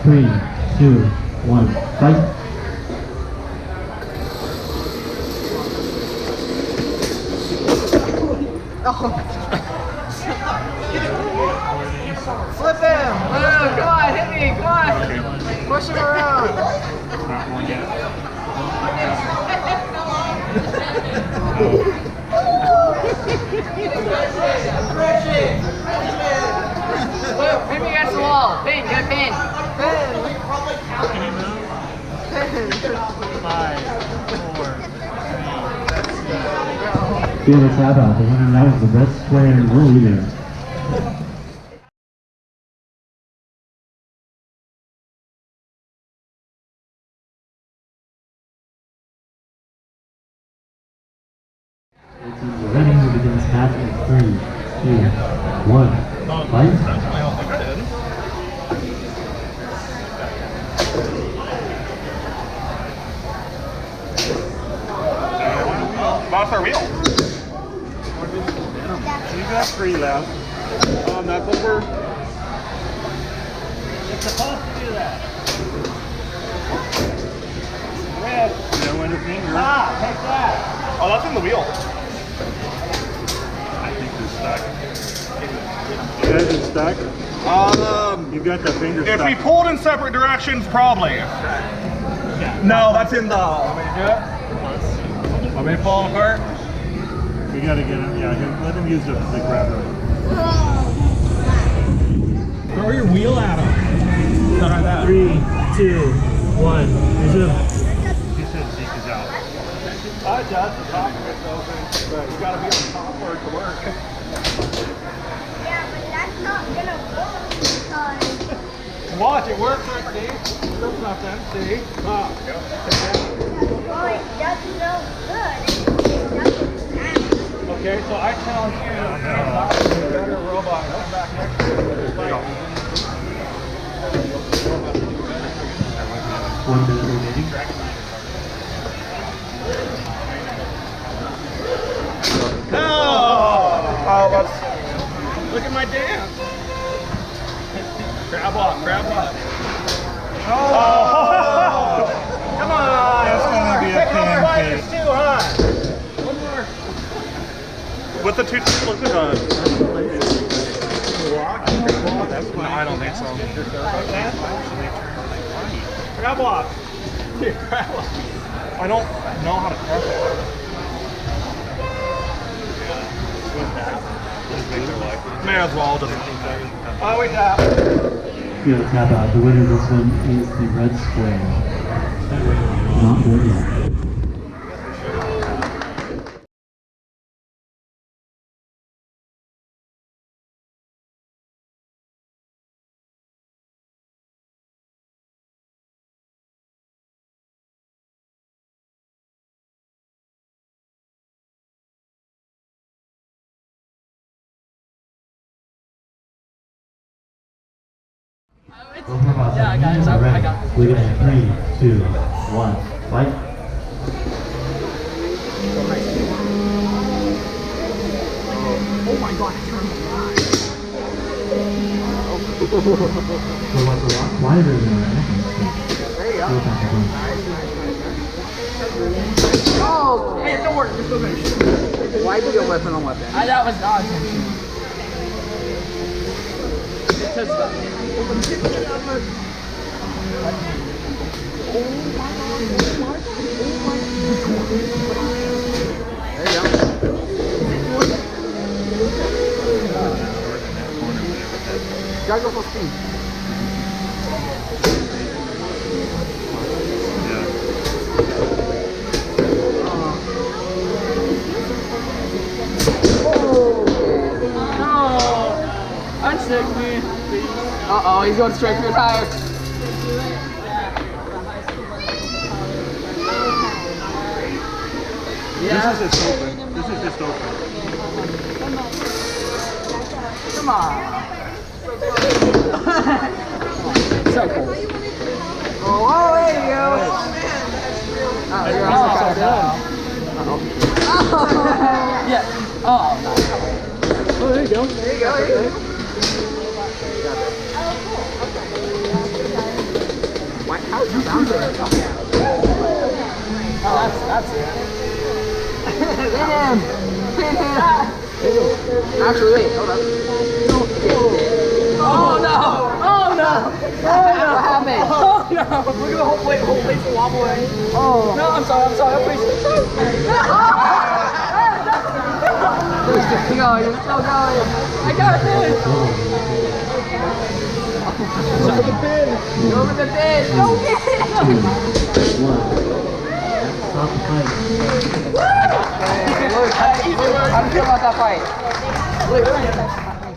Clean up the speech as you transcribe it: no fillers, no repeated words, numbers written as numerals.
3, 2, 1, fight. Flip him! Oh, come on, hit me, come on! Push him around! Not one yet. Pin me against the wall. Pin, get a pin. Pin. Can you move? 5, 4, 3. Feel the tap out. The winner now is the red square world leader. Ready to begin this match in 3, 2, 1, fight. That's our wheel. You got 3 left. That's over. It's supposed to do that. Red. No interfinger. Ah, take that. Oh, that's in the wheel. I think they're stuck. You guys are stuck? You've got the finger If stuck. we pulled in separate directions, probably. No, that's in the. Want me to do it? Want me to pull them apart? We gotta get him, yeah, let him use the grabber. Throw your wheel at him. Not like that. 3, 2, 1, resume. He said Zeke is out. It does. The top of it's open, but you gotta be on top for it to work. Yeah, but that's not gonna work because... Watch, it works right, Steve. Still nothing. See? Ah, go. Oh, it doesn't look good. It doesn't sound. Okay, so I challenge you to a better robot. Come back next year. 1 minute remaining. Oh, that's... Look at my dance. Crab walk, crab walk. Oh! Come on! That's gonna be a pancake. pancake. Too, huh? One more. With the two That's no, I don't think so. Crab walk. Crab walk. I don't know how to press it. May as well just. Oh, wait, tap. Feel the tap out. The winner of this one is the red square. Not good yet. Yeah, I got it. I got it. We're gonna 3, 2, 1, fight. Oh my god, I turned the line. So like a lot quieter than that. There you go. Oh, hey, don't worry, we're still gonna shoot. Why do your weapon on weapon? That was not intentional. There you go. Gotta go for speed. Unstick me. Uh-oh, he's going straight for your tire. Yeah. This is just open. This is just open. Come on. So cool. Oh, there you go. Oh, you're all done. Uh-oh. Yeah. Oh, no. Oh, there you go. There you go. There you go. That's it. Pin him! Pin him! Actually, wait, hold up. Oh no! Oh no! Oh no! What happened? Oh no! Look at the whole plate's wobbling. Oh. No, I'm sorry, please. You're still going, you're still going. I got this! Over the pin! Over the pin! Go get it! Stop the fight. Look, how do you feel about that fight? Look.